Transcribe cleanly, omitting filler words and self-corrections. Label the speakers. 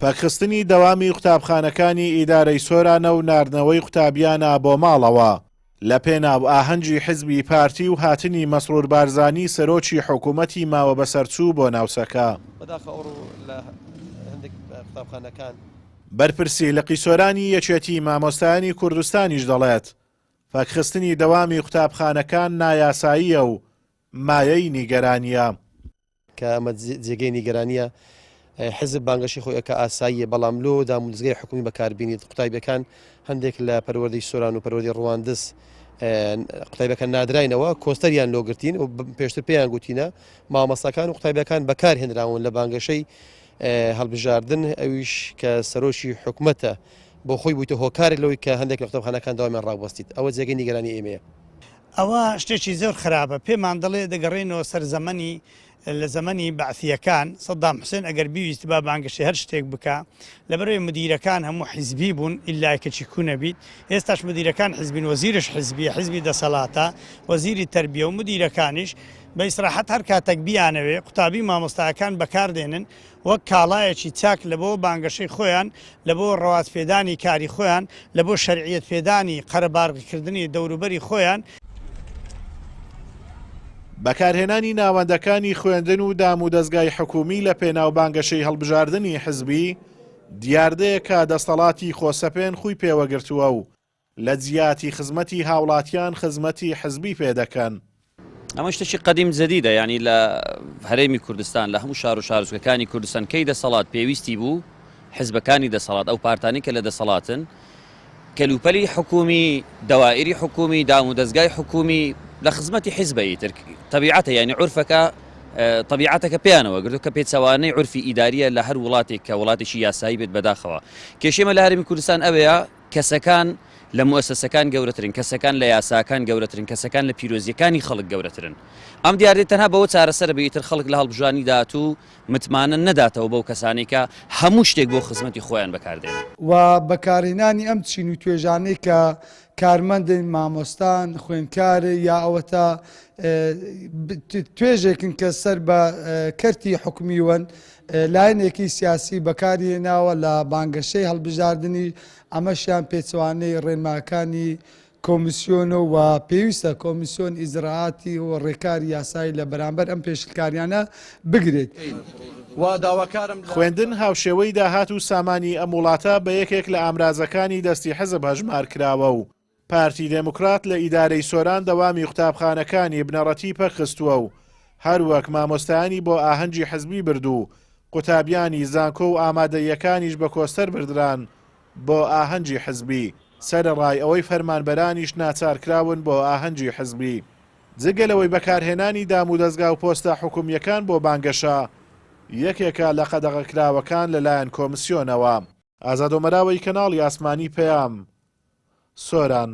Speaker 1: پاکخستنی دەوامی قوتابخانەکانی ئیدارەی سۆرانە و ناردنەوەی قوتابیانە بۆ ماڵەوە لە پێناو ئاهەنگی حزبی پارتی و هاتنی مەسرور بارزانی سەرۆکی حکوومەتی ماوە بەسەرچوو بۆ ناوسەکە. بەرپرسی لە قیسۆرانی یەکێتی مامۆستایانی کوردستانیش دەڵێت پاکخستنی دەوامی قوتابخانەکان نایاساییە و مایەی نیگەرانیە.
Speaker 2: کە ئەمە جێگەی نیگەرانیە حزب بانگەشی خۆی ئەکە ئاساییە، بەڵام لۆ داموزگای حکومی بەکاربیێنیت قوتایبەکان هەندێک لە پەروەردەی سۆران و پەروەردەی ڕەواندز قوتایبەکان نادراینەوە کۆستەریان لۆگرتین و پێشتر پێیان گوتینە مامەستەکان و قوتایبەکان بەکارهێنراون لە بانگەشەی هەڵبژاردن ئەویش کە سەرۆکی حکومەتە بۆ خۆی بوویتە هۆکارێک لەوەی کە هەندێک لە قوتابخانەکان داوامیان ڕاوبەستیت. ئەوە جێگەی نیگەرانی ئێمەیە.
Speaker 3: ئەوە شتێکی زۆر خراپە. پێمان دەڵێ دەگەڕێنەوە سەر زەمەنی لە زەمەنی بەعثیەکان سەدام حوسێن ئەگەر بیویست با بانگەشی هەر شتێک بکە لەبەرەوەی مدیرەکان هەموو حیزبی بوون ئیلای کەچی کوونە بیت. ئێستاش مدیرەکان حیزبین، وەزیرش حیزبیە، حیزبی دەسەڵاتە، وەزیری تەربیە و مدیرەکانیش بە ئیسراحەت هەر کاتێک بیانەوێ قوتابی مامۆستایەکان بەکاردێنن وەک کاڵایەکی چاک لە بۆ بانگەشەی خۆیان، لە بۆ ڕەواتپێدانی کاری خۆیان، لە بۆ شەرعیەت پێدانی قەرەباڵغیکردنی دەوروبەری خۆیان.
Speaker 1: بەکارهێنانی ناوەندەکانی خوێندن و دام و دەستگای حکومی لە پێناو بانگەشەی هەڵبژاردننی حزبی دیاردەیە کە دەسەڵاتی خۆسەپێن خۆی پێوەگرتووە و لە جیاتی خزمەتی هاوڵاتیان خزمەتی حزبی پێدەکەن.
Speaker 4: ئەمە شتێکی قەدیم جەدیدە، ینی لە هەرێمی کوردستان لە هەموو شار و شارۆچکەکانی کوردستان کەی دەسەڵات پێویستی بوو حزبەکانی دەسەڵات ئەو پارتانی کە لە دەسەڵاتن کەلوپەلی حکومی، دەوائری حکومی، دام و دەستگای حکومی لە خزمەتی حیزبەیە تر طبیعەتە، ینی عورفەکە طبیعەتەکە پێیانەوە گرتو کە پێچەوانەی عورفی ئیداریە لە هەر وڵاتێک کە وڵاتێکی یاسایی بێت بەداخەوە. کێشەمە لە هەرێمی کوردستان ئەوەیە کەسەکان لە موسسەکان گەورەترن، کەسەکان لە یاساکان گەورەترن، کەسەکان لە پیرۆزیەکانی خەڵک گەورەترن. ئەم دیاردێت تەنها بەوە چارەسەر بێتتر خەڵک لە هەڵبژانی دات و متمانە نەداتەوە بەو کەسانی کە هەموو شتێک بۆ خزمەتی خۆیان بەکاردێن
Speaker 5: و بەکارهێنانی ئەم چین و توێژانەی کە کارمەندن مامۆستان خوێندکارە یا ئەوەتە توێژێکن کە سەر بە کەرتی حکومیوەن لایەنێکی سیاسی بەکارهێناوە لە بانگەشەی هەڵبژاردننی ئەمەشیان پێچوانەی ڕێنماکانی کۆمیسیۆنە و پێویستە کۆمیسیۆن ئیزراعاتی و ڕێکاری یاسایی لە بەرامبەر ئەم پێشکاریانە بگرێت.
Speaker 1: خوێندن هاوشێوەی داهات و سامانی ئەم وڵاتە بە یەکێک لە ئامرازەکانی دەستی حەزب هەژمار کراوە و پارتی دموکرات لە ئیدارەی سۆران دەوامی قوتابخانەکانی بنەڕەتی پەرخستووە و هەروەک مامۆستایانی بۆ ئاهەنگی حزبی بردو قوتابیانی زانکۆ و ئامادەیەکانیش بە کۆستەر بردران بۆ ئاهەنگی حزبی. سەرڕای ئەوەی فەرمانبەرانیش ناچارکراون بۆ ئاهەنگی حزبی. جگەلەوەی بەکارهێنانی دام و دەستگا و پۆستە حکومیەکان بۆ بانگەشە یەکێکە لە قەدەغەکراوەکان لەلایەن کۆمیسیۆنەوە. ئازادۆمەراوەی کەناڵی ئاسمانی پەیام، سۆران.